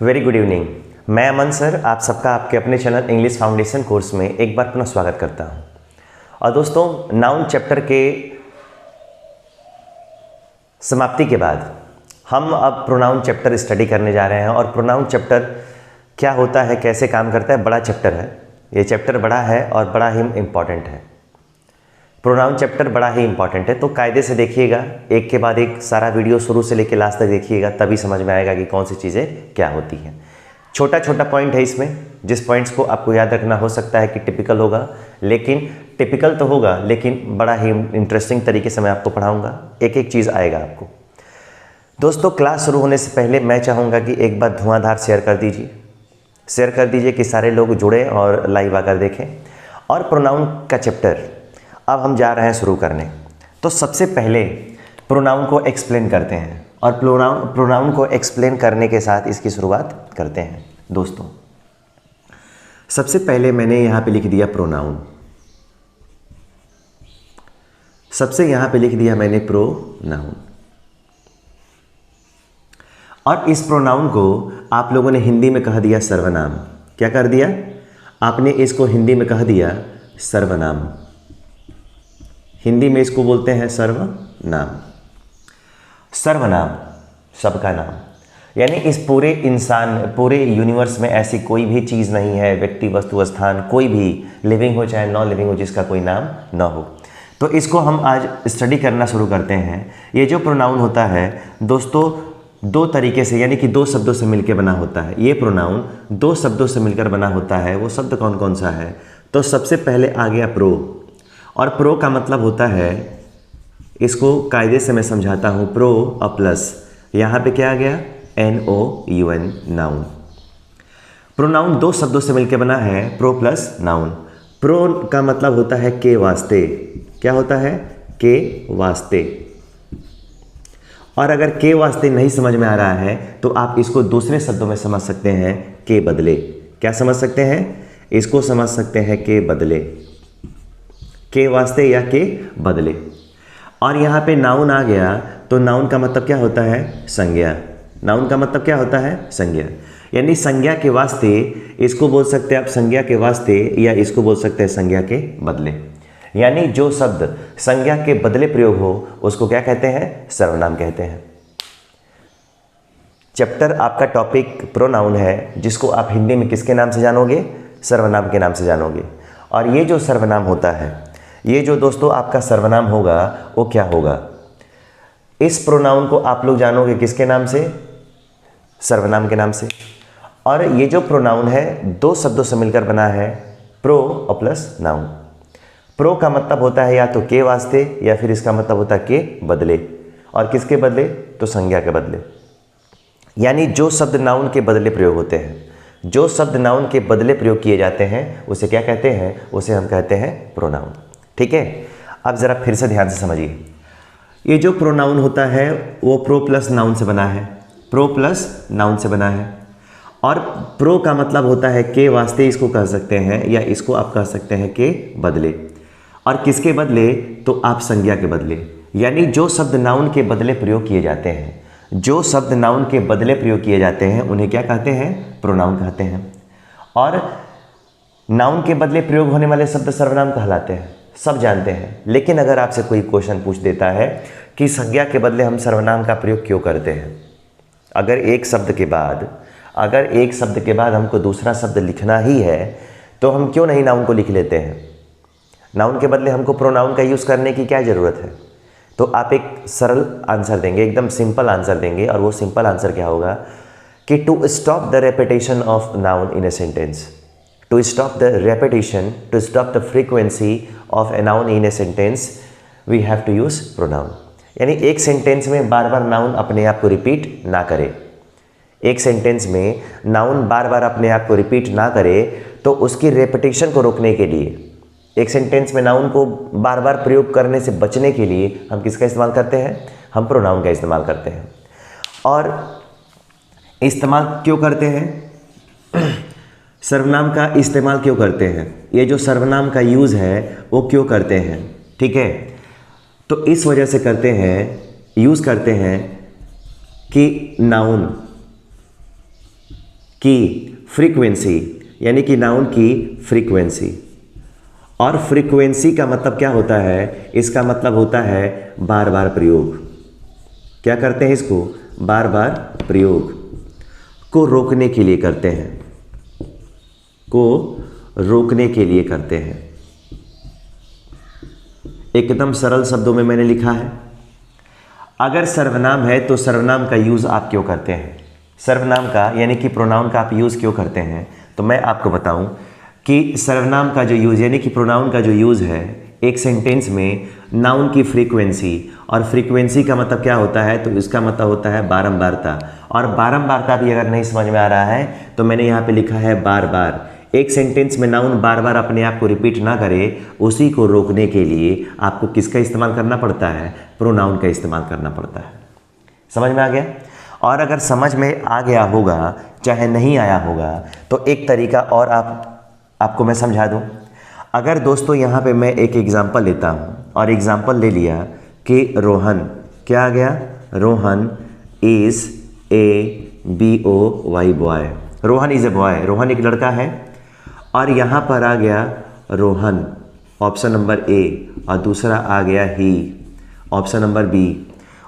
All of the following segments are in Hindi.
Very good evening. मैं अमन सर आप सबका आपके अपने चैनल इंग्लिश फाउंडेशन कोर्स में एक बार पुनः स्वागत करता हूं। और दोस्तों, नाउन चैप्टर के समाप्ति के बाद हम अब प्रोनाउन चैप्टर स्टडी करने जा रहे हैं। और प्रोनाउन चैप्टर क्या होता है, कैसे काम करता है, बड़ा चैप्टर है। ये चैप्टर बड़ा है और बड़ा ही इम्पॉर्टेंट है। प्रोनाउन चैप्टर बड़ा ही इंपॉर्टेंट है, तो कायदे से देखिएगा, एक के बाद एक सारा वीडियो शुरू से लेकर लास्ट तक देखिएगा, तभी समझ में आएगा कि कौन सी चीज़ें क्या होती हैं। छोटा छोटा पॉइंट है इसमें, जिस पॉइंट्स को आपको याद रखना हो सकता है कि टिपिकल होगा, लेकिन टिपिकल तो होगा लेकिन बड़ा ही इंटरेस्टिंग तरीके से मैं आपको पढ़ाऊँगा, एक एक चीज़ आएगा आपको। दोस्तों, क्लास शुरू होने से पहले मैं चाहूँगा कि एक बार धुआंधार शेयर कर दीजिए कि सारे लोग जुड़े और लाइव आकर देखें। और प्रोनाउन का चैप्टर अब हम जा रहे हैं शुरू करने। तो सबसे पहले प्रोनाउन को एक्सप्लेन करते हैं और प्रोनाउन को एक्सप्लेन करने के साथ इसकी शुरुआत करते हैं। दोस्तों, सबसे पहले मैंने यहाँ पे लिख दिया प्रोनाउन, सबसे यहाँ पे लिख दिया मैंने प्रोनाउन। और इस प्रोनाउन को आप लोगों ने हिंदी में कह दिया सर्वनाम। क्या कर दिया आपने? इसको हिंदी में कह दिया सर्वनाम। हिंदी में इसको बोलते हैं सर्वनाम। सर्वनाम सबका नाम, यानी इस पूरे यूनिवर्स में ऐसी कोई भी चीज़ नहीं है, व्यक्ति, वस्तु, स्थान, कोई भी लिविंग हो चाहे नॉन लिविंग हो, जिसका कोई नाम ना हो। तो इसको हम आज स्टडी करना शुरू करते हैं। ये जो प्रोनाउन होता है दोस्तों, दो तरीके से, यानी कि दो शब्दों से मिलकर बना होता है। ये प्रोनाउन दो शब्दों से मिलकर बना होता है। वो शब्द कौन कौन सा है? तो सबसे पहले आ गया प्रो। और प्रो का मतलब होता है, इसको कायदे से मैं समझाता हूँ, प्रो और प्लस, यहाँ पे क्या आ गया? NOUN, noun. प्रोनाउन दो शब्दों से मिलकर बना है, प्रो प्लस नाउन। प्रो का मतलब होता है के वास्ते। क्या होता है? के वास्ते। और अगर के वास्ते नहीं समझ में आ रहा है तो आप इसको दूसरे शब्दों में समझ सकते हैं, के बदले। क्या समझ सकते हैं? इसको समझ सकते हैं के बदले, के वास्ते या के बदले। और यहाँ पे नाउन आ गया, तो नाउन का मतलब क्या होता है? संज्ञा। नाउन का मतलब क्या होता है? संज्ञा। यानी संज्ञा के वास्ते, इसको बोल सकते हैं आप संज्ञा के वास्ते, या इसको बोल सकते हैं संज्ञा के बदले। यानी जो शब्द संज्ञा के बदले प्रयोग हो उसको क्या कहते हैं? सर्वनाम कहते हैं। चैप्टर आपका टॉपिक प्रोनाउन है, जिसको आप हिंदी में किसके नाम से जानोगे? सर्वनाम के नाम से जानोगे। और ये जो सर्वनाम होता है, ये जो दोस्तों आपका सर्वनाम होगा, वो क्या होगा? इस प्रोनाउन को आप लोग जानोगे किसके नाम से? सर्वनाम के नाम से। और ये जो प्रोनाउन है दो शब्दों से मिलकर बना है, प्रो और प्लस नाउन। प्रो का मतलब होता है या तो के वास्ते, या फिर इसका मतलब होता है के बदले। और किसके बदले? तो संज्ञा के बदले। यानी जो शब्द नाउन के बदले प्रयोग होते हैं, जो शब्द नाउन के बदले प्रयोग किए जाते हैं, उसे क्या कहते हैं? उसे हम कहते हैं प्रोनाउन। ठीक है, अब ज़रा फिर से ध्यान से समझिए। ये जो प्रोनाउन होता है वो प्रो प्लस नाउन से बना है, प्रो प्लस नाउन से बना है। और प्रो का मतलब होता है के वास्ते, इसको कह सकते हैं, या इसको आप कह सकते हैं के बदले। और किसके बदले? तो आप संज्ञा के बदले। यानी जो शब्द नाउन के बदले प्रयोग किए जाते हैं, जो शब्द नाउन के बदले प्रयोग किए जाते हैं, उन्हें क्या कहते हैं? प्रोनाउन कहते हैं। और नाउन के बदले प्रयोग होने वाले शब्द सर्वनाम कहलाते हैं, सब जानते हैं। लेकिन अगर आपसे कोई क्वेश्चन पूछ देता है कि संज्ञा के बदले हम सर्वनाम का प्रयोग क्यों करते हैं, अगर एक शब्द के बाद हमको दूसरा शब्द लिखना ही है, तो हम क्यों नहीं नाउन को लिख लेते हैं? नाउन के बदले हमको प्रोनाउन का यूज़ करने की क्या ज़रूरत है? तो आप एक सरल आंसर देंगे, एकदम सिंपल आंसर देंगे। और वो सिंपल आंसर क्या होगा कि to stop the repetition of noun in a sentence, to stop the repetition, to stop the frequency of a noun in a sentence, we have to use pronoun. यानी एक सेंटेंस में बार बार नाउन अपने आप को रिपीट ना करे, एक सेंटेंस में नाउन बार बार अपने आप को रिपीट ना करे, तो उसकी रेपिटेशन को रोकने के लिए, एक सेंटेंस में नाउन को बार बार प्रयोग करने से बचने के लिए हम किसका इस्तेमाल करते हैं? हम प्रोनाउन का इस्तेमाल करते हैं। और इस्तेमाल क्यों करते हैं? सर्वनाम का इस्तेमाल क्यों करते हैं? ये जो सर्वनाम का यूज़ है वो क्यों करते हैं? ठीक है, तो इस वजह से करते हैं, यूज़ करते हैं कि नाउन की फ्रीक्वेंसी, यानी कि नाउन की फ्रीक्वेंसी। और फ्रीक्वेंसी का मतलब क्या होता है? इसका मतलब होता है बार बार प्रयोग। क्या करते हैं इसको? बार बार प्रयोग को रोकने के लिए करते हैं, को रोकने के लिए करते हैं। एकदम सरल शब्दों में मैंने लिखा है, अगर सर्वनाम है तो सर्वनाम का यूज़ आप क्यों करते हैं? सर्वनाम का यानी कि प्रोनाउन का आप यूज़ क्यों करते हैं? तो मैं आपको बताऊं कि सर्वनाम का जो यूज़ यानी कि प्रोनाउन का जो यूज़ है एक सेंटेंस में नाउन की फ्रीक्वेंसी, और फ्रीक्वेंसी का मतलब क्या होता है? तो इसका मतलब होता है बारंबारता। और बारंबारता भी अगर नहीं समझ में आ रहा है तो मैंने यहाँ पे लिखा है बार बार। एक सेंटेंस में नाउन बार बार अपने आप को रिपीट ना करे, उसी को रोकने के लिए आपको किसका इस्तेमाल करना पड़ता है? प्रोनाउन का इस्तेमाल करना पड़ता है। समझ में आ गया? और अगर समझ में आ गया होगा चाहे नहीं आया होगा तो एक तरीका और आपको मैं समझा दूं। अगर दोस्तों यहाँ पे मैं एक एग्जांपल लेता हूँ और एग्जांपल ले लिया कि रोहन, क्या आ गया? Rohan is a BOY boy. Rohan is a boy, Rohan एक लड़का है। और यहाँ पर आ गया रोहन, ऑप्शन नंबर ए, और दूसरा आ गया ही, ऑप्शन नंबर बी।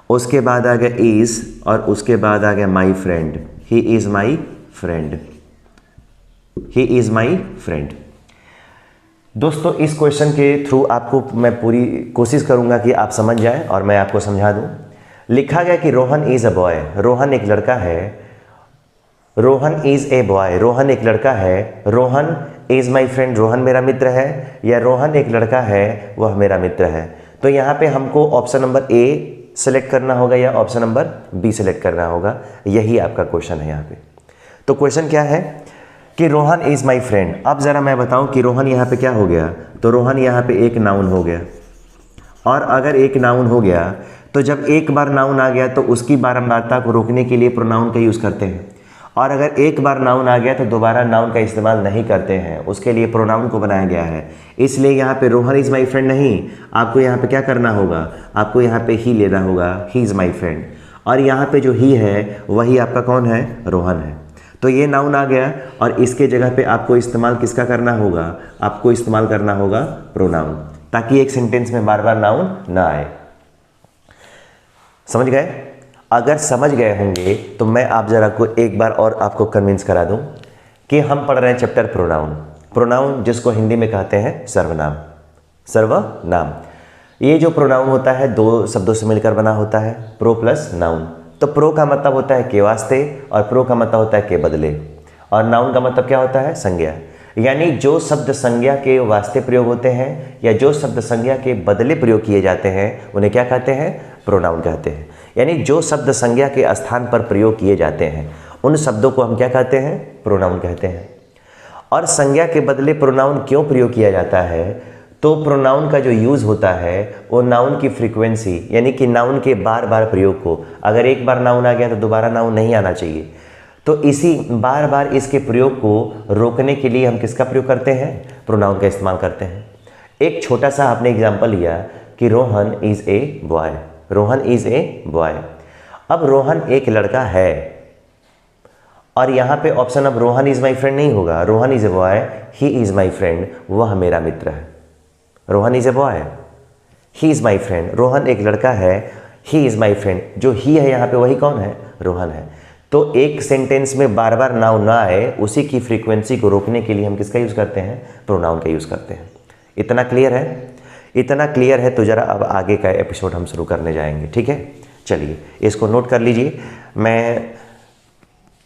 उसके बाद आ गया इज़, और उसके बाद आ गया my friend, he is my friend, he is my friend. दोस्तों इस क्वेश्चन के थ्रू आपको मैं पूरी कोशिश करूंगा कि आप समझ जाएं और मैं आपको समझा दूं। लिखा गया कि Rohan is a boy, Rohan एक लड़का है। Rohan is a boy, Rohan एक लड़का है। Rohan is my friend, Rohan मेरा मित्र है। या रोहन एक लड़का है, वह मेरा मित्र है। तो यहाँ पे हमको ऑप्शन नंबर ए सेलेक्ट करना होगा या ऑप्शन नंबर बी सेलेक्ट करना होगा। यही आपका क्वेश्चन है यहाँ पे। तो क्वेश्चन क्या है कि रोहन इज़ माई फ्रेंड। अब ज़रा मैं बताऊं कि रोहन यहाँ पे क्या हो गया? तो रोहन यहाँ पे एक नाउन हो गया। और अगर एक नाउन हो गया तो जब एक बार नाउन आ गया तो उसकी बारंबारता को रोकने के लिए प्रोनाउन का यूज़ करते हैं। और अगर एक बार नाउन आ गया तो दोबारा नाउन का इस्तेमाल नहीं करते हैं, उसके लिए प्रोनाउन को बनाया गया है। इसलिए यहाँ पे रोहन इज़ माई फ्रेंड नहीं, आपको यहाँ पे क्या करना होगा? आपको यहाँ पे ही लेना होगा, ही इज़ माई फ्रेंड। और यहाँ पे जो ही है वही आपका कौन है? रोहन है। तो ये नाउन आ गया और इसके जगह पे आपको इस्तेमाल किसका करना होगा? आपको इस्तेमाल करना होगा प्रोनाउन, ताकि एक सेंटेंस में बार बार नाउन ना आए। समझ गए? अगर समझ गए होंगे तो मैं आप जरा को एक बार और आपको कन्विंस करा दूं कि हम पढ़ रहे हैं चैप्टर प्रोनाउन। प्रोनाउन जिसको हिंदी में कहते हैं सर्वनाम। सर्वनाम ये जो प्रोनाउन होता है दो शब्दों से मिलकर बना होता है, प्रो प्लस नाउन। तो प्रो का मतलब होता है के वास्ते और प्रो का मतलब होता है के बदले, और नाउन का मतलब क्या होता है? संज्ञा। यानी जो शब्द संज्ञा के वास्ते प्रयोग होते हैं या जो शब्द संज्ञा के बदले प्रयोग किए जाते हैं उन्हें क्या कहते हैं? प्रोनाउन कहते हैं। यानी जो शब्द संज्ञा के स्थान पर प्रयोग किए जाते हैं उन शब्दों को हम क्या कहते हैं? प्रोनाउन कहते हैं। और संज्ञा के बदले प्रोनाउन क्यों प्रयोग किया जाता है? तो प्रोनाउन का जो यूज़ होता है वो नाउन की फ्रीक्वेंसी यानी कि नाउन के बार बार प्रयोग को, अगर एक बार नाउन आ गया तो दोबारा नाउन नहीं आना चाहिए, तो इसी बार बार इसके प्रयोग को रोकने के लिए हम किसका प्रयोग करते हैं? प्रोनाउन का इस्तेमाल करते हैं। एक छोटा सा आपने एग्जाम्पल लिया कि Rohan is a boy, Rohan is a boy. अब रोहन एक लड़का है और यहाँ पे ऑप्शन अब रोहन इज़ माई फ्रेंड नहीं होगा, Rohan is a boy, he is my friend, वह मेरा मित्र है। Rohan is a boy, he is my friend, Rohan एक लड़का है, ही इज़ माई फ्रेंड, जो ही है यहाँ पे वही कौन है? रोहन है। तो एक सेंटेंस में बार बार नाउन ना आए उसी की फ्रीक्वेंसी को रोकने के लिए हम किसका यूज़ करते हैं? प्रोनाउन का यूज़ करते हैं। इतना क्लियर है? इतना क्लियर है तो ज़रा अब आगे का एपिसोड हम शुरू करने जाएंगे, ठीक है? चलिए इसको नोट कर लीजिए। मैं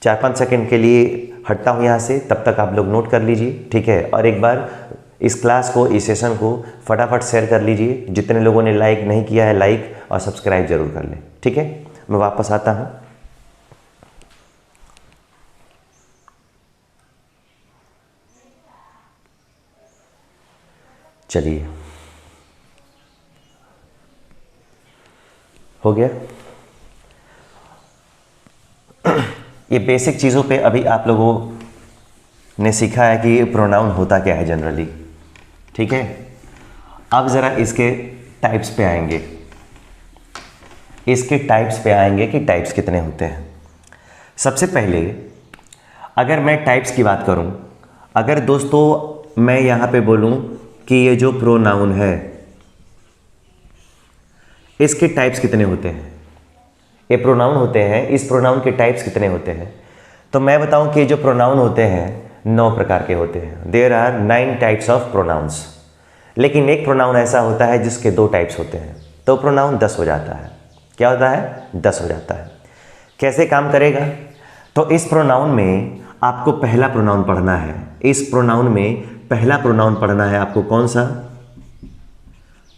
4-5 सेकंड के लिए हटता हूँ यहाँ से, तब तक आप लोग नोट कर लीजिए, ठीक है? और एक बार इस क्लास को, इस सेशन को फटाफट शेयर कर लीजिए। जितने लोगों ने लाइक नहीं किया है लाइक और सब्सक्राइब जरूर कर लें, ठीक है? मैं वापस आता हूँ। चलिए हो गया। ये बेसिक चीज़ों पे अभी आप लोगों ने सीखा है कि प्रोनाउन होता क्या है जनरली, ठीक है? अब ज़रा इसके टाइप्स पे आएंगे, इसके टाइप्स पे आएंगे कि टाइप्स कितने होते हैं। सबसे पहले अगर मैं टाइप्स की बात करूं, अगर दोस्तों मैं यहाँ पे बोलूं कि ये जो प्रोनाउन है इसके टाइप्स कितने होते हैं, ये प्रोनाउन होते हैं, इस प्रोनाउन के टाइप्स कितने होते हैं, तो मैं बताऊं कि जो प्रोनाउन होते हैं 9 प्रकार के होते हैं। There are 9 types of pronouns. लेकिन एक प्रोनाउन ऐसा होता है जिसके 2 टाइप्स होते हैं, तो प्रोनाउन 10 हो जाता है। क्या होता है? 10 हो जाता है। कैसे काम करेगा? तो इस प्रोनाउन में आपको पहला प्रोनाउन पढ़ना है। इस प्रोनाउन में पहला प्रोनाउन पढ़ना है आपको। कौन सा?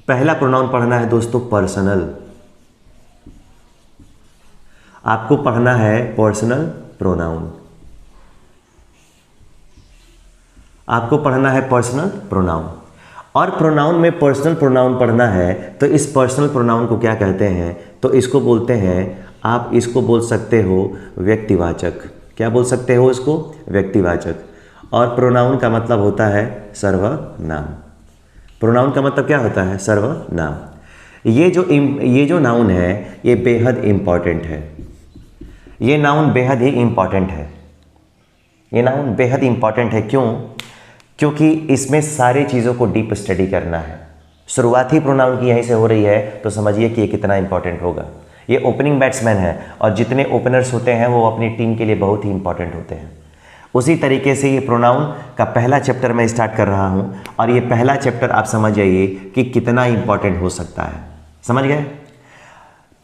पहला प्रोनाउन पढ़ना है दोस्तों पर्सनल। आपको पढ़ना है पर्सनल प्रोनाउन। आपको पढ़ना है पर्सनल प्रोनाउन। और प्रोनाउन में पर्सनल प्रोनाउन पढ़ना है तो इस पर्सनल प्रोनाउन को क्या कहते हैं? तो इसको बोलते हैं, आप इसको बोल सकते हो व्यक्तिवाचक। क्या बोल सकते हो इसको? व्यक्तिवाचक। और प्रोनाउन का मतलब होता है सर्वनाम। प्रोनाउन का मतलब क्या होता है? सर्वनाम। ये जो नाउन है ये बेहद इंपॉर्टेंट है। ये नाउन बेहद ही इंपॉर्टेंट है। ये नाउन बेहद इंपॉर्टेंट है। क्यों? क्योंकि इसमें सारी चीज़ों को डीप स्टडी करना है। शुरुआत ही प्रोनाउन की यहीं से हो रही है, तो समझिए कि ये कितना इंपॉर्टेंट होगा। ये ओपनिंग बैट्समैन है और जितने ओपनर्स होते हैं वो अपनी टीम के लिए बहुत ही इंपॉर्टेंट होते हैं। उसी तरीके से ये प्रोनाउन का पहला चैप्टर मैं स्टार्ट कर रहा हूँ और ये पहला चैप्टर आप समझ जाइए कि कितना इंपॉर्टेंट हो सकता है। समझ गए?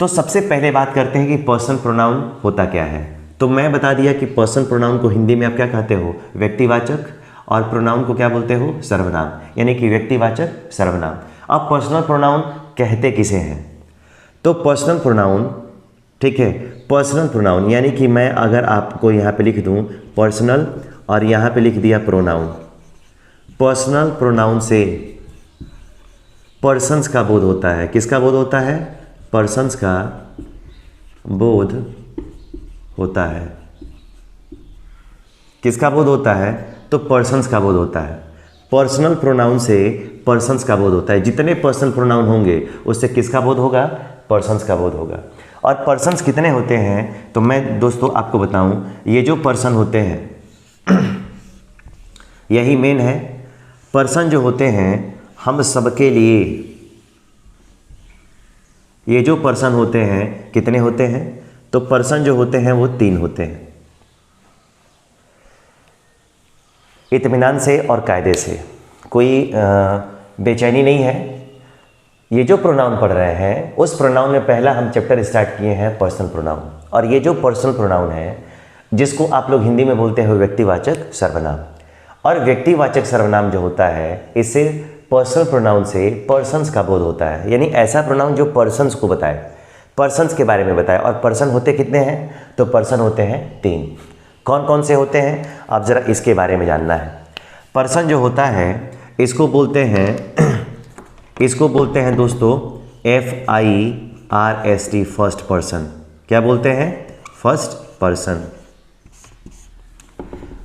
तो सबसे पहले बात करते हैं कि पर्सनल प्रोनाउन होता क्या है। तो मैं बता दिया कि पर्सनल प्रोनाउन को हिंदी में आप क्या कहते हो? व्यक्तिवाचक। और प्रोनाउन को क्या बोलते हो? सर्वनाम। यानी कि व्यक्तिवाचक सर्वनाम। अब पर्सनल प्रोनाउन कहते किसे हैं? तो पर्सनल प्रोनाउन, ठीक है, पर्सनल प्रोनाउन यानी कि मैं अगर आपको यहाँ पे लिख दूँ पर्सनल और यहाँ पे लिख दिया प्रोनाउन। पर्सनल प्रोनाउन से पर्सन्स का बोध होता है। किसका बोध होता है? पर्सन्स का बोध होता है। किसका बोध होता है? तो पर्सन्स का बोध होता है। पर्सनल प्रोनाउन से पर्सन्स का बोध होता है। जितने पर्सनल प्रोनाउन होंगे उससे किसका बोध होगा? पर्सन्स का बोध होगा। और पर्सन्स कितने होते हैं तो मैं दोस्तों आपको बताऊं, ये जो पर्सन होते हैं यही मेन है। पर्सन जो होते हैं हम सबके लिए, ये जो पर्सन होते हैं कितने होते हैं? तो पर्सन जो होते हैं वो 3 होते हैं। इत्मीनान से और कायदे से, कोई बेचैनी नहीं है। ये जो प्रोनाउन पढ़ रहे हैं उस प्रोनाउन में पहला हम चैप्टर स्टार्ट किए हैं पर्सनल प्रोनाउन। और ये जो पर्सनल प्रोनाउन है जिसको आप लोग हिंदी में बोलते हो व्यक्तिवाचक सर्वनाम। और व्यक्तिवाचक सर्वनाम जो होता है इससे पर्सनल प्रोनाउन से पर्सन्स का बोध होता है। यानी ऐसा प्रोनाउन जो पर्सन्स को बताए, पर्सन्स के बारे में बताए। और पर्सन होते कितने हैं? तो पर्सन होते हैं 3। कौन कौन से होते हैं? आप ज़रा इसके बारे में जानना है। पर्सन जो होता है इसको बोलते हैं दोस्तों FIRST, फर्स्ट पर्सन। क्या बोलते हैं? First person.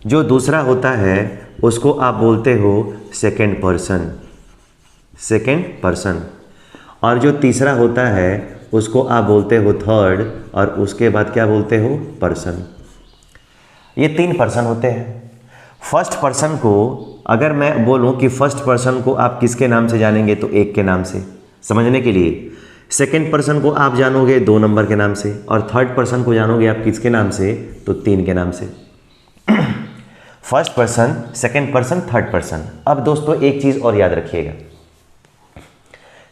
जो दूसरा होता है उसको आप बोलते हो सेकंड पर्सन, सेकंड पर्सन। और जो तीसरा होता है उसको आप बोलते हो थर्ड, और उसके बाद क्या बोलते हो? पर्सन। ये 3 पर्सन होते हैं। फर्स्ट पर्सन को अगर मैं बोलूं कि फर्स्ट पर्सन को आप किसके नाम से जानेंगे तो 1 के नाम से, समझने के लिए। सेकंड पर्सन को आप जानोगे 2 नंबर के नाम से, और थर्ड पर्सन को जानोगे आप किसके नाम से? तो 3 के नाम से। First person, second person, third person. अब दोस्तों एक चीज़ और याद रखिएगा,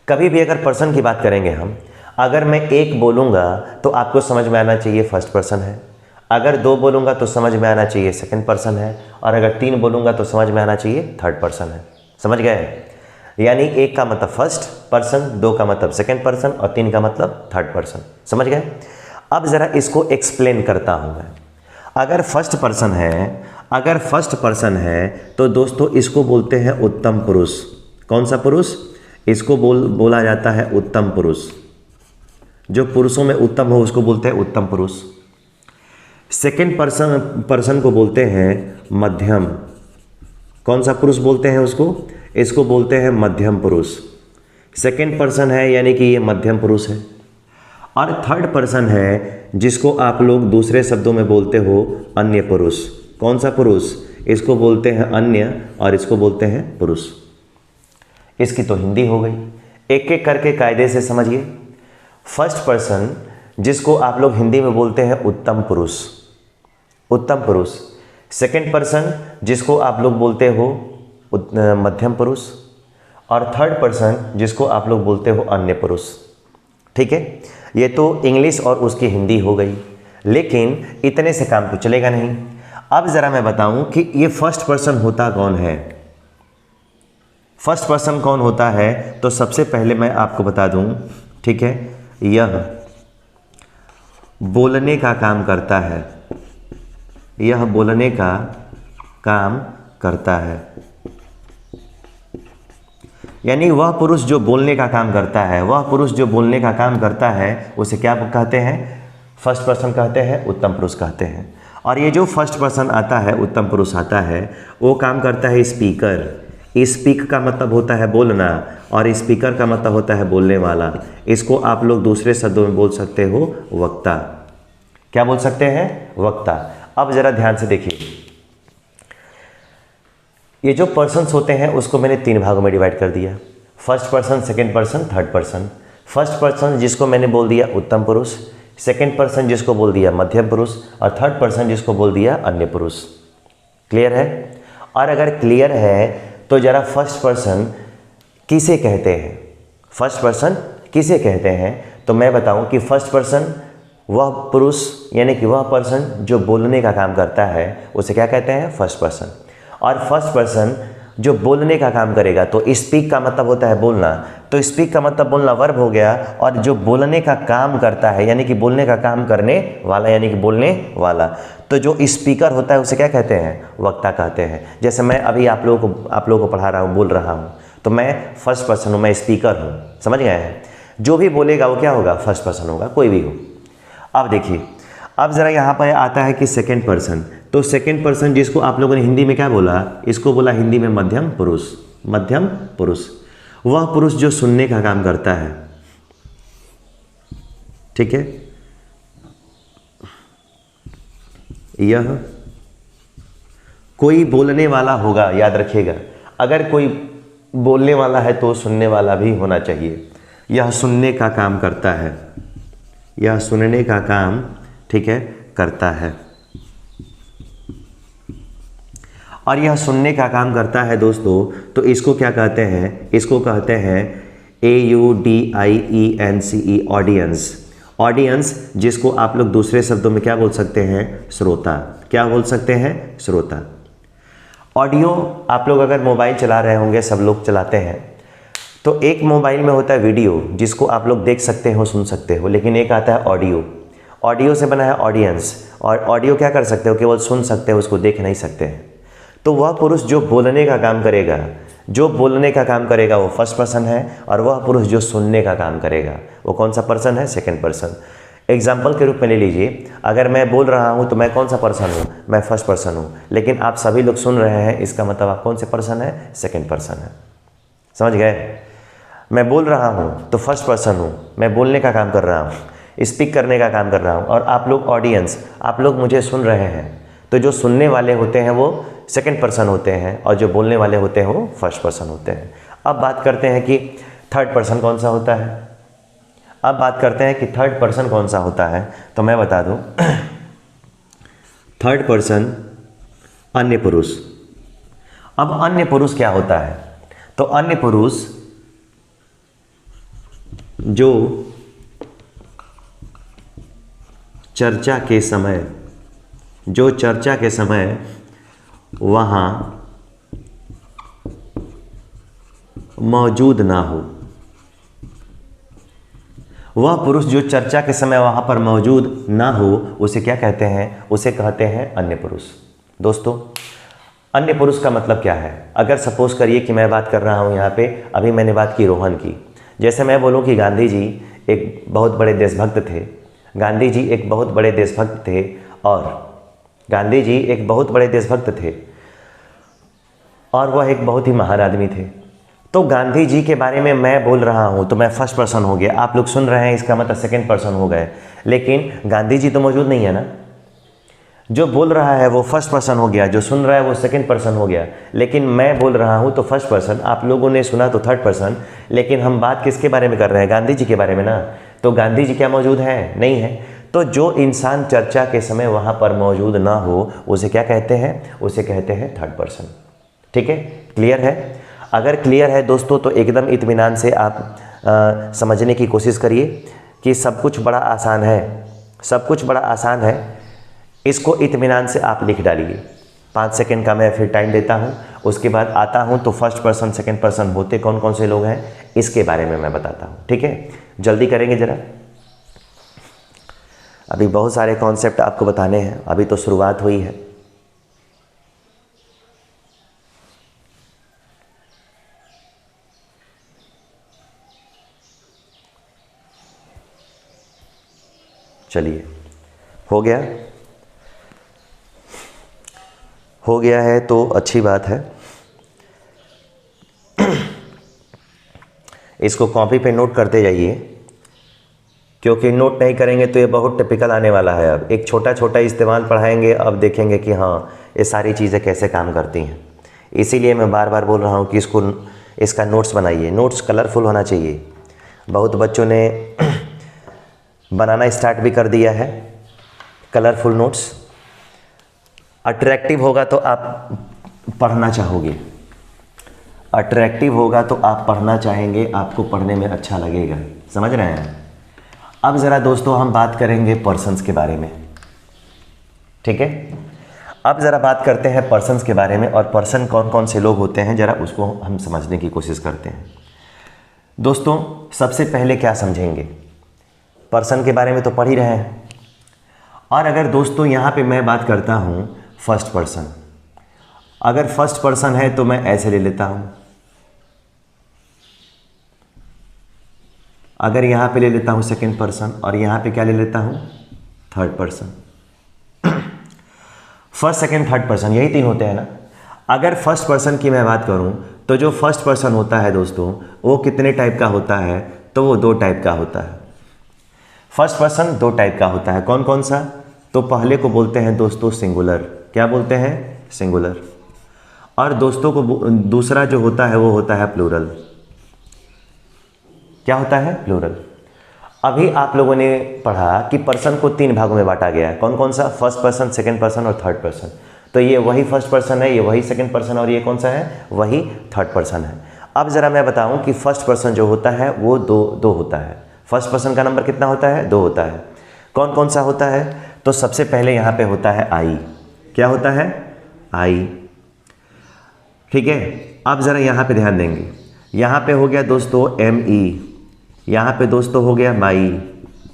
कभी भी अगर पर्सन की बात करेंगे हम, अगर मैं 1 बोलूँगा तो आपको समझ में आना चाहिए फर्स्ट पर्सन है। अगर 2 बोलूँगा तो समझ में आना चाहिए सेकंड पर्सन है। और अगर 3 बोलूँगा तो समझ में आना चाहिए थर्ड पर्सन है। समझ गए? यानी 1 का मतलब फर्स्ट पर्सन, 2 का मतलब सेकंड पर्सन और 3 का मतलब थर्ड पर्सन। समझ गए? अब ज़रा इसको एक्सप्लेन करता हूँ मैं। अगर फर्स्ट पर्सन है तो दोस्तों इसको बोलते हैं उत्तम पुरुष। कौन सा पुरुष? इसको बोला जाता है उत्तम पुरुष। जो पुरुषों में उत्तम हो उसको बोलते हैं उत्तम पुरुष। सेकंड पर्सन को बोलते हैं मध्यम। कौन सा पुरुष बोलते हैं उसको? इसको बोलते हैं मध्यम पुरुष। सेकंड पर्सन है यानी कि ये मध्यम पुरुष है। और थर्ड पर्सन है जिसको आप लोग दूसरे शब्दों में बोलते हो अन्य पुरुष। कौन सा पुरुष? इसको बोलते हैं अन्य और इसको बोलते हैं पुरुष। इसकी तो हिंदी हो गई। एक एक करके कायदे से समझिए। फर्स्ट पर्सन जिसको आप लोग हिंदी में बोलते हैं उत्तम पुरुष, उत्तम पुरुष। सेकंड पर्सन जिसको आप लोग बोलते हो मध्यम पुरुष, और थर्ड पर्सन जिसको आप लोग बोलते हो अन्य पुरुष। ठीक है, ये तो इंग्लिश और उसकी हिंदी हो गई, लेकिन इतने से काम तो चलेगा नहीं। अब ज़रा मैं बताऊं कि ये फर्स्ट पर्सन होता कौन है। फर्स्ट पर्सन कौन होता है, तो सबसे पहले मैं आपको बता दूं, ठीक है, यह बोलने का काम करता है, यह बोलने का काम करता है। यानी वह पुरुष जो बोलने का काम करता है, वह पुरुष जो बोलने का काम करता है, उसे क्या कहते हैं? फर्स्ट पर्सन कहते हैं, उत्तम पुरुष कहते हैं। और ये जो फर्स्ट पर्सन आता है, उत्तम पुरुष आता है, वो काम करता है स्पीकर। स्पीक का मतलब होता है बोलना, और स्पीकर का मतलब होता है बोलने वाला। इसको आप लोग दूसरे शब्दों में बोल सकते हो वक्ता। क्या बोल सकते हैं? वक्ता। अब ज़रा ध्यान से देखिए, ये जो पर्सन्स होते हैं उसको मैंने 3 भागों में डिवाइड कर दिया। First person, second person, third person. First person जिसको मैंने बोल दिया उत्तम पुरुष, सेकंड पर्सन जिसको बोल दिया मध्यम पुरुष, और थर्ड पर्सन जिसको बोल दिया अन्य पुरुष। क्लियर है? और अगर क्लियर है तो ज़रा फर्स्ट पर्सन किसे कहते हैं? फर्स्ट पर्सन किसे कहते हैं? तो मैं बताऊं कि फर्स्ट पर्सन वह पुरुष, यानी कि वह पर्सन जो बोलने का काम करता है, उसे क्या कहते हैं? First person. और फर्स्ट पर्सन जो बोलने का काम करेगा, तो स्पीक का मतलब होता है बोलना, तो स्पीक का मतलब बोलना वर्ब हो गया, और जो बोलने का काम करता है यानी कि बोलने का काम करने वाला, यानी कि बोलने वाला, तो जो स्पीकर होता है उसे क्या कहते हैं? वक्ता कहते हैं। जैसे मैं अभी आप लोगों को पढ़ा रहा हूँ, बोल रहा हूँ, तो मैं फर्स्ट पर्सन हूँ, मैं स्पीकर हूँ। समझ गए हैं? जो भी बोलेगा वो क्या होगा? फर्स्ट पर्सन होगा, कोई भी हो। अब देखिए, अब ज़रा यहाँ पर आता है कि सेकेंड पर्सन। तो सेकेंड पर्सन जिसको आप लोगों ने हिंदी में क्या बोला? इसको बोला हिंदी में मध्यम पुरुष। मध्यम पुरुष वह पुरुष जो सुनने का काम करता है। ठीक है, यह कोई बोलने वाला होगा, याद रखिएगा। अगर कोई बोलने वाला है तो सुनने वाला भी होना चाहिए। यह सुनने का काम करता है, यह सुनने का काम, ठीक है, करता है। और यह सुनने का काम करता है दोस्तों, तो इसको क्या कहते हैं? इसको कहते हैं AUDIENCE, ऑडियंस। ऑडियंस जिसको आप लोग दूसरे शब्दों में क्या बोल सकते हैं? श्रोता। क्या बोल सकते हैं? श्रोता। ऑडियो आप लोग अगर मोबाइल चला रहे होंगे, सब लोग चलाते हैं, तो एक मोबाइल में होता है वीडियो जिसको आप लोग देख सकते हो, सुन सकते हो, लेकिन एक आता है ऑडियो। ऑडियो से बना है ऑडियंस, और ऑडियो क्या कर सकते हो? केवल सुन सकते हो, उसको देख नहीं सकते हैं। तो वह पुरुष जो बोलने का काम करेगा, जो बोलने का काम करेगा वो फर्स्ट पर्सन है, और वह पुरुष जो सुनने का काम करेगा वो कौन सा पर्सन है? Second person. एग्जाम्पल के रूप में ले लीजिए, अगर मैं बोल रहा हूँ तो मैं कौन सा पर्सन हूँ? मैं फर्स्ट पर्सन हूँ, लेकिन आप सभी लोग सुन रहे हैं, इसका मतलब आप कौन से पर्सन है? सेकंड पर्सन है। समझ गए? मैं बोल रहा हूँ तो फर्स्ट पर्सन हूँ, मैं बोलने का काम कर रहा हूँ, स्पीक करने का काम कर रहा हूँ, और आप लोग ऑडियंस, आप लोग मुझे सुन रहे हैं। तो जो सुनने वाले होते हैं वो सेकंड पर्सन होते हैं, और जो बोलने वाले होते हैं वो फर्स्ट पर्सन होते हैं। अब बात करते हैं कि थर्ड पर्सन कौन सा होता है। अब बात करते हैं कि थर्ड पर्सन कौन सा होता है, तो मैं बता दूं, थर्ड पर्सन अन्य पुरुष। अब अन्य पुरुष क्या होता है? तो अन्य पुरुष जो चर्चा के समय वहाँ मौजूद ना हो, वह पुरुष जो चर्चा के समय वहाँ पर मौजूद ना हो, उसे क्या कहते हैं? उसे कहते हैं अन्य पुरुष। दोस्तों, अन्य पुरुष का मतलब क्या है? अगर सपोज करिए कि मैं बात कर रहा हूँ यहाँ पे, अभी मैंने बात की रोहन की, जैसे मैं बोलूँ कि गांधी जी एक बहुत बड़े देशभक्त थे, गांधी जी एक बहुत बड़े देशभक्त थे, और गांधी जी एक बहुत बड़े देशभक्त थे, और वह एक बहुत ही महान आदमी थे। तो गांधी जी के बारे में मैं बोल रहा हूँ तो मैं फर्स्ट पर्सन हो गया, आप लोग सुन रहे हैं, इसका मतलब सेकंड पर्सन हो गए, लेकिन गांधी जी तो मौजूद नहीं है ना। जो बोल रहा है वो फर्स्ट पर्सन हो गया, जो सुन रहा है वो सेकंड पर्सन हो गया, लेकिन मैं बोल रहा हूँ तो फर्स्ट पर्सन, आप लोगों ने सुना तो थर्ड पर्सन, लेकिन हम बात किसके बारे में कर रहे हैं? गांधी जी के बारे में ना। तो गांधी जी क्या मौजूद हैं? नहीं है। तो जो इंसान चर्चा के समय वहाँ पर मौजूद ना हो उसे क्या कहते हैं? उसे कहते हैं थर्ड पर्सन। ठीक है, क्लियर है? अगर क्लियर है दोस्तों तो एकदम इत्मीनान से आप समझने की कोशिश करिए कि सब कुछ बड़ा आसान है, सब कुछ बड़ा आसान है। इसको इत्मीनान से आप लिख डालिए। 5 सेकंड का मैं फिर टाइम देता हूँ, उसके बाद आता हूँ तो फर्स्ट पर्सन सेकंड पर्सन होते कौन कौन से लोग हैं इसके बारे में मैं बताता हूँ। ठीक है, जल्दी करेंगे ज़रा, अभी बहुत सारे कॉन्सेप्ट आपको बताने हैं, अभी तो शुरुआत हुई है। चलिए, हो गया? हो गया है तो अच्छी बात है। इसको कॉपी पे नोट करते जाइए, क्योंकि नोट नहीं करेंगे तो ये बहुत टिपिकल आने वाला है। अब एक छोटा छोटा इस्तेमाल पढ़ाएंगे, अब देखेंगे कि हाँ ये सारी चीज़ें कैसे काम करती हैं। इसीलिए मैं बार बार बोल रहा हूँ कि इसका नोट्स बनाइए। नोट्स कलरफुल होना चाहिए। बहुत बच्चों ने बनाना स्टार्ट भी कर दिया है कलरफुल नोट्स। अट्रैक्टिव होगा तो आप पढ़ना चाहोगे, अट्रैक्टिव होगा तो आप पढ़ना चाहेंगे, आपको पढ़ने में अच्छा लगेगा। समझ रहे हैं? अब ज़रा दोस्तों हम बात करेंगे पर्सन्स के बारे में। ठीक है, अब ज़रा बात करते हैं पर्सन्स के बारे में, और पर्सन कौन कौन से लोग होते हैं ज़रा उसको हम समझने की कोशिश करते हैं। दोस्तों सबसे पहले क्या समझेंगे? पर्सन के बारे में तो पढ़ ही रहे हैं, और अगर दोस्तों यहाँ पे मैं बात करता हूँ फर्स्ट पर्सन, अगर फर्स्ट पर्सन है तो मैं ऐसे ले लेता हूँ, अगर यहाँ पे ले लेता हूँ सेकंड पर्सन, और यहाँ पे क्या ले लेता हूँ? Third person. First second third person यही 3 होते हैं ना। अगर फर्स्ट पर्सन की मैं बात करूँ तो जो फर्स्ट पर्सन होता है दोस्तों वो कितने टाइप का होता है? तो वो 2 टाइप का होता है। फर्स्ट पर्सन 2 टाइप का होता है। कौन कौन सा? तो पहले को बोलते हैं दोस्तों सिंगुलर। क्या बोलते हैं? सिंगुलर। और दोस्तों को दूसरा जो होता है वो होता है प्लूरल। क्या होता है? प्लूरल। अभी आप लोगों ने पढ़ा कि पर्सन को 3 भागों में बांटा गया है। कौन कौन सा? फर्स्ट पर्सन, सेकंड पर्सन और थर्ड पर्सन। तो ये वही फर्स्ट पर्सन है, ये वही सेकंड पर्सन, और ये कौन सा है? वही थर्ड पर्सन है। अब ज़रा मैं बताऊं कि फर्स्ट पर्सन जो होता है वो दो होता है। फर्स्ट पर्सन का नंबर कितना होता है? 2 होता है। कौन कौन सा होता है? तो सबसे पहले यहाँ पे होता है आई। क्या होता है? आई। ठीक है, अब ज़रा यहाँ पे ध्यान देंगे। यहाँ पे हो गया दोस्तों एम ई, यहाँ पे दोस्तों हो गया माई,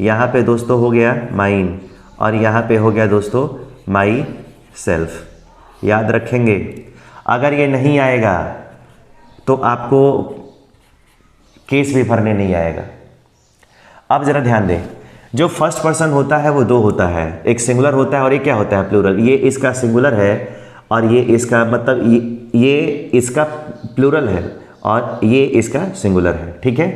यहाँ पे दोस्तों हो गया माइन, और यहाँ पे हो गया दोस्तों माई सेल्फ। याद रखेंगे, अगर ये नहीं आएगा तो आपको केस भी भरने नहीं आएगा। अब ज़रा ध्यान दें, जो फर्स्ट पर्सन होता है वो 2 होता है, एक सिंगुलर होता है और एक क्या होता है? प्लूरल। ये इसका सिंगुलर है और ये इसका मतलब ये इसका प्लूरल है और ये इसका सिंगुलर है। ठीक है,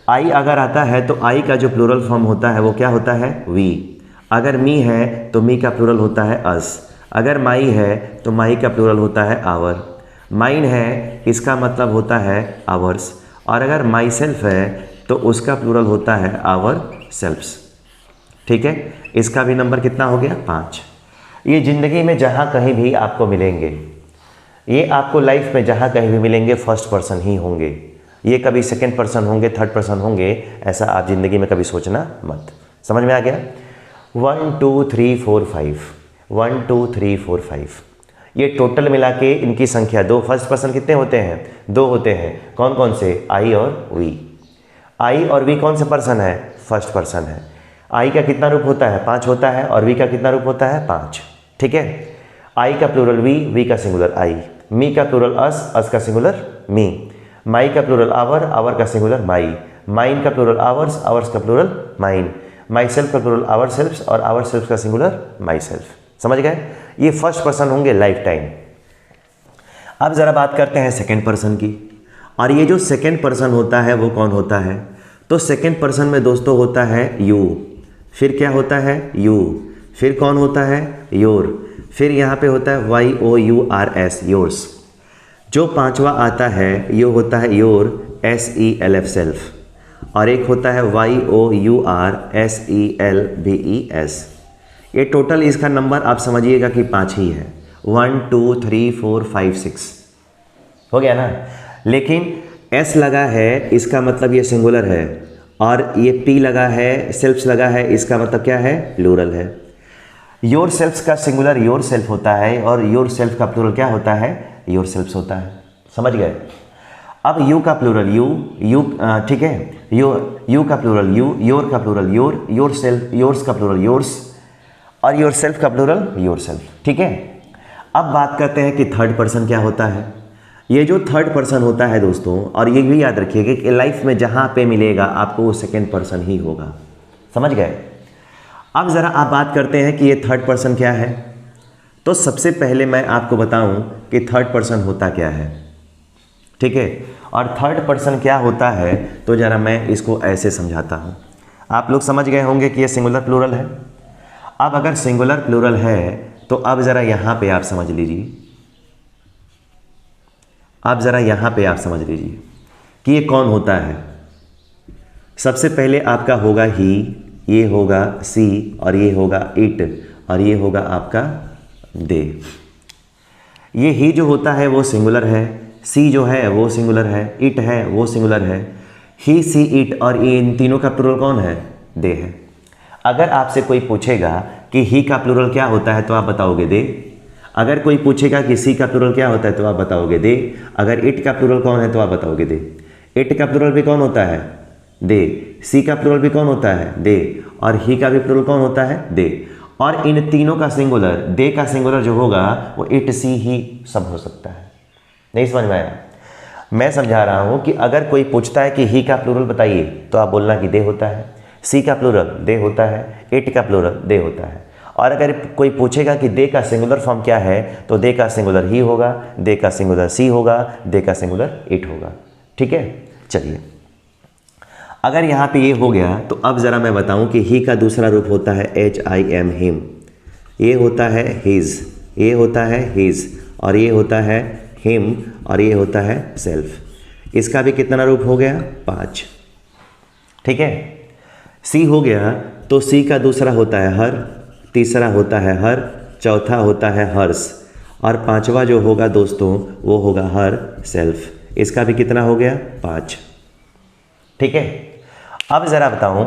आई अगर आता है तो आई का जो प्लूरल फॉर्म होता है वो क्या होता है? वी। अगर मी है तो मी का प्लूरल होता है अस। अगर माई है तो माई का प्लूरल होता है आवर। माइन है इसका मतलब होता है आवर्स, और अगर माई सेल्फ है तो उसका प्लूरल होता है आवर सेल्फ्स। ठीक है, इसका भी नंबर कितना हो गया? 5। ये ज़िंदगी में जहाँ कहीं भी आपको मिलेंगे, ये आपको लाइफ में जहाँ कहीं भी मिलेंगे फर्स्ट पर्सन ही होंगे। ये कभी सेकंड पर्सन होंगे, थर्ड पर्सन होंगे, ऐसा आप ज़िंदगी में कभी सोचना मत। समझ में आ गया? 1 2 3 4 5, 1 2 3 4 5, ये टोटल मिला के इनकी संख्या 2। फर्स्ट पर्सन कितने होते हैं? 2 होते हैं। कौन कौन से? आई और वी। आई और वी कौन से पर्सन है? फर्स्ट पर्सन है। आई का कितना रूप होता है? 5 होता है, और वी का कितना रूप होता है? 5। ठीक है, आई का प्लूरल वी, वी का सिंगुलर आई। मी का प्लूरल अस, अस का सिंगुलर मी। माई का प्लूरल आवर, आवर का सिंगुलर माई। माइन का प्लूरल आवर्स, आवर्स का प्लूरल माइन। माई सेल्फ का प्लूरल आवर सेल्फ्स, और आवर सेल्फ का सिंगुलर माई सेल्फ। समझ गए? ये फर्स्ट पर्सन होंगे लाइफ टाइम। अब ज़रा बात करते हैं सेकेंड पर्सन की, और ये जो सेकेंड पर्सन होता है वो कौन होता है? तो सेकेंड पर्सन में दोस्तों होता है यू। फिर क्या होता है? यू। फिर कौन होता है, योर, फिर यहाँ पे होता है YOURS, योर्स। जो पांचवा आता है ये होता है योर, SELF, सेल्फ, और एक होता है YOURSELVES। ये टोटल इसका नंबर आप समझिएगा कि 5 ही है, 1 2 3 4 5 6 हो गया ना। लेकिन S लगा है, इसका मतलब ये सिंगुलर है, और ये P लगा है, सेल्फ्स लगा है, इसका मतलब क्या है, प्लूरल है। योर सेल्फ्स का सिंगुलर योर सेल्फ होता है, और योर सेल्फ का प्लूरल क्या होता है, योर सेल्फ्स होता है। समझ गए। अब यू का प्लूरल यू, ठीक है, यू का प्लूरल यू, योर का प्लूरल योर सेल्फ, योर्स का प्लूरल योर्स, और योर सेल्फ का प्लूरल योर सेल्फ। ठीक है। अब बात करते हैं कि थर्ड पर्सन क्या होता है। ये जो थर्ड पर्सन होता है दोस्तों, और ये भी याद रखिएगा कि लाइफ में जहाँ पे मिलेगा आपको वो सेकेंड पर्सन ही होगा। समझ गए। अब ज़रा आप बात करते हैं कि ये थर्ड पर्सन क्या है। तो सबसे पहले मैं आपको बताऊं कि थर्ड पर्सन होता क्या है, ठीक है। और थर्ड पर्सन क्या होता है, तो ज़रा मैं इसको ऐसे समझाता हूं। आप लोग समझ गए होंगे कि ये सिंगुलर प्लूरल है। अब अगर सिंगुलर प्लूरल है तो अब ज़रा यहाँ पे आप समझ लीजिए, अब ज़रा यहाँ पे आप समझ लीजिए कि ये कौन होता है। सबसे पहले आपका होगा ही, ये होगा सी, और ये होगा इट, और ये होगा आपका दे। ये ही जो होता है वो सिंगुलर है, सी जो है वो सिंगुलर है, इट है वो सिंगुलर है, ही सी इट, और ये इन तीनों का प्लूरल कौन है, दे है। अगर आपसे कोई पूछेगा कि ही का प्लूरल क्या होता है तो आप बताओगे दे। अगर कोई पूछेगा कि सी का प्लूरल क्या होता है तो आप बताओगे दे। अगर इट का प्लूरल कौन है तो आप बताओगे दे। इट का प्लूरल भी कौन होता है, दे। सी का प्लूरल भी कौन होता है, दे। और ही का भी प्लूरल कौन होता है, दे। और इन तीनों का सिंगुलर, दे का सिंगुलर जो होगा वो इट सी ही सब हो सकता है। नहीं समझ में आया। मैं समझा रहा हूं कि अगर कोई पूछता है कि ही का प्लूरल बताइए तो आप बोलना कि दे होता है, सी का प्लूरल दे होता है, इट का प्लूरल दे होता है। और अगर कोई पूछेगा कि दे का सिंगुलर फॉर्म क्या है तो दे का सिंगुलर ही होगा, दे का सिंगुलर सी होगा, दे का सिंगुलर इट होगा। ठीक है। चलिए, अगर यहाँ पे ये हो गया तो अब ज़रा मैं बताऊँ कि ही का दूसरा रूप होता है HIM, हिम। ये होता है हिज, ये होता है हिज, और ये होता है हिम, और ये होता है सेल्फ। इसका भी कितना रूप हो गया, 5। ठीक है। सी हो गया तो सी का दूसरा होता है हर, तीसरा होता है हर, चौथा होता है हर्स, और पांचवा जो होगा दोस्तों वो होगा हर सेल्फ। इसका भी कितना हो गया, 5। ठीक है। अब ज़रा बताऊं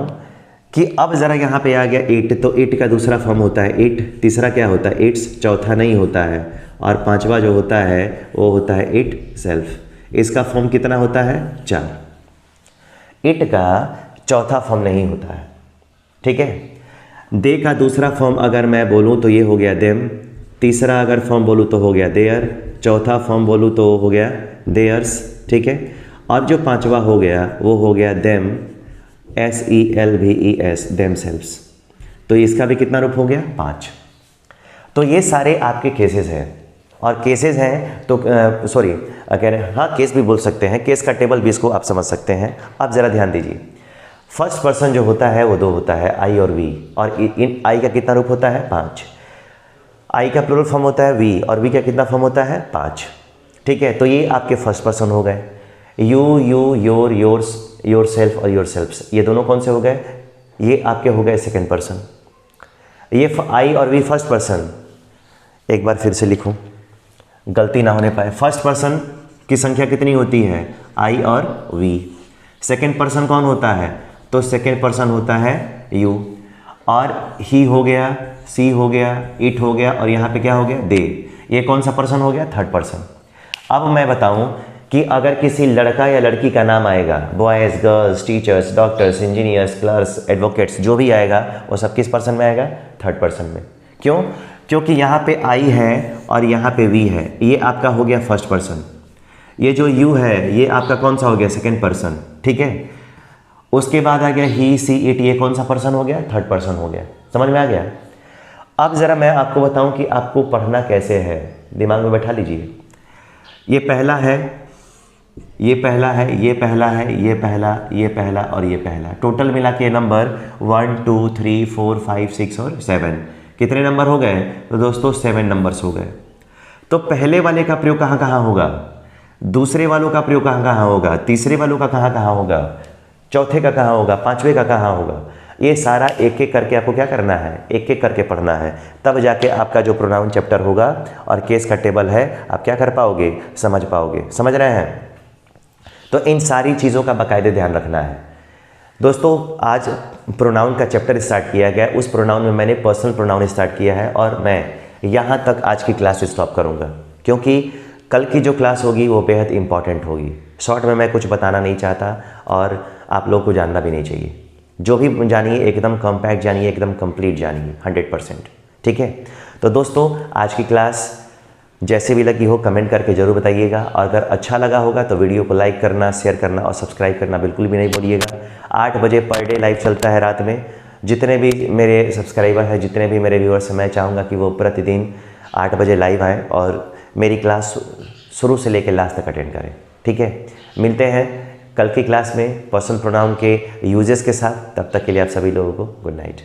कि अब ज़रा यहाँ पे आ गया इट, तो इट का दूसरा फॉर्म होता है इट, तीसरा क्या होता है इट्स, चौथा नहीं होता है, और पांचवा जो होता है वो होता है इट सेल्फ। इसका फॉर्म कितना होता है, 4। इट का चौथा फॉर्म नहीं होता है। ठीक है। दे का दूसरा फॉर्म अगर मैं बोलूँ तो ये हो गया देम, तीसरा अगर फॉर्म बोलूँ तो हो गया देयर, चौथा फॉर्म बोलूँ तो हो गया देयर्स। ठीक है। और जो पांचवा हो गया वो हो गया देम, SELVES, देम सेल्व्स। तो इसका भी कितना रूप हो गया, 5। तो ये सारे आपके केसेस हैं, और केसेस हैं तो सॉरी कह रहे हैं, हाँ केस भी बोल सकते हैं, केस का टेबल भी इसको आप समझ सकते हैं। अब ज़रा ध्यान दीजिए, फर्स्ट पर्सन जो होता है वो 2 होता है, आई और वी, और इन आई का कितना रूप होता है, 5। आई का प्लूरल फॉर्म होता है वी, और वी का कितना फॉर्म होता है, 5। ठीक है। तो ये आपके फर्स्ट पर्सन हो गए। You, your, yours, your self और योर सेल्फ्स, ये दोनों कौन से हो गए, ये आपके हो गए सेकेंड पर्सन। ये आई और वी फर्स्ट पर्सन। एक बार फिर से लिखूं, गलती ना होने पाए। फर्स्ट पर्सन की संख्या कितनी होती है, आई और वी। सेकेंड पर्सन कौन होता है, तो सेकेंड पर्सन होता है यू, और ही हो गया, सी हो गया, इट हो गया, और यहाँ पे क्या हो गया, दे। ये कौन सा पर्सन हो गया, थर्ड पर्सन। अब मैं बताऊं कि अगर किसी लड़का या लड़की का नाम आएगा, boys, girls, teachers, doctors, engineers, clerks, advocates, जो भी आएगा वो सब किस पर्सन में आएगा, थर्ड पर्सन में। क्यों, क्योंकि यहाँ पे आई है और यहाँ पे वी है, ये आपका हो गया फर्स्ट पर्सन। ये जो यू है ये आपका कौन सा हो गया, सेकेंड पर्सन। ठीक है। उसके बाद आ गया ही, सी, इट, ये कौन सा पर्सन हो गया, थर्ड पर्सन हो गया। समझ में आ गया। अब ज़रा मैं आपको बताऊं कि आपको पढ़ना कैसे है, दिमाग में बैठा लीजिए। ये पहला है, ये पहला है, ये पहला है, ये पहला, ये पहला और ये पहला, टोटल मिला के नंबर 1 2 3 4 5 6 और 7। कितने नंबर हो गए? तो दोस्तों 7 नंबर्स हो गए। तो पहले वाले का प्रयोग कहाँ कहाँ होगा, दूसरे वालों का प्रयोग कहाँ कहाँ होगा, तीसरे वालों का कहाँ कहाँ होगा, चौथे का कहाँ होगा, पांचवे का कहाँ होगा, ये सारा एक एक करके आपको क्या करना है, एक एक करके पढ़ना है। तब जाके आपका जो प्रोनाउन चैप्टर होगा और केस का टेबल है आप क्या कर पाओगे, समझ पाओगे। समझ रहे हैं? तो इन सारी चीज़ों का बाकायदे ध्यान रखना है। दोस्तों आज प्रोनाउन का चैप्टर स्टार्ट किया गया, उस प्रोनाउन में मैंने पर्सनल प्रोनाउन स्टार्ट किया है और मैं यहाँ तक आज की क्लास स्टॉप करूँगा, क्योंकि कल की जो क्लास होगी वो बेहद इंपॉर्टेंट होगी। शॉर्ट में मैं कुछ बताना नहीं चाहता और आप लोग को जानना भी नहीं चाहिए। जो भी जानिए एकदम कॉम्पैक्ट जानिए, एकदम कंप्लीट जानिए 100%। ठीक है? तो दोस्तों आज की क्लास जैसे भी लगी हो कमेंट करके ज़रूर बताइएगा, और अगर अच्छा लगा होगा तो वीडियो को लाइक करना, शेयर करना और सब्सक्राइब करना बिल्कुल भी नहीं भूलिएगा। 8 बजे पर डे लाइव चलता है रात में। जितने भी मेरे सब्सक्राइबर हैं, जितने भी मेरे व्यूअर्स हैं, मैं चाहूँगा कि वो प्रतिदिन 8 बजे लाइव आएँ और मेरी क्लास शुरू से लेकर लास्ट तक अटेंड करें। ठीक है? मिलते हैं कल की क्लास में पर्सनल प्रोनाउन के यूजेस के साथ। तब तक के लिए आप सभी लोगों को गुड नाइट।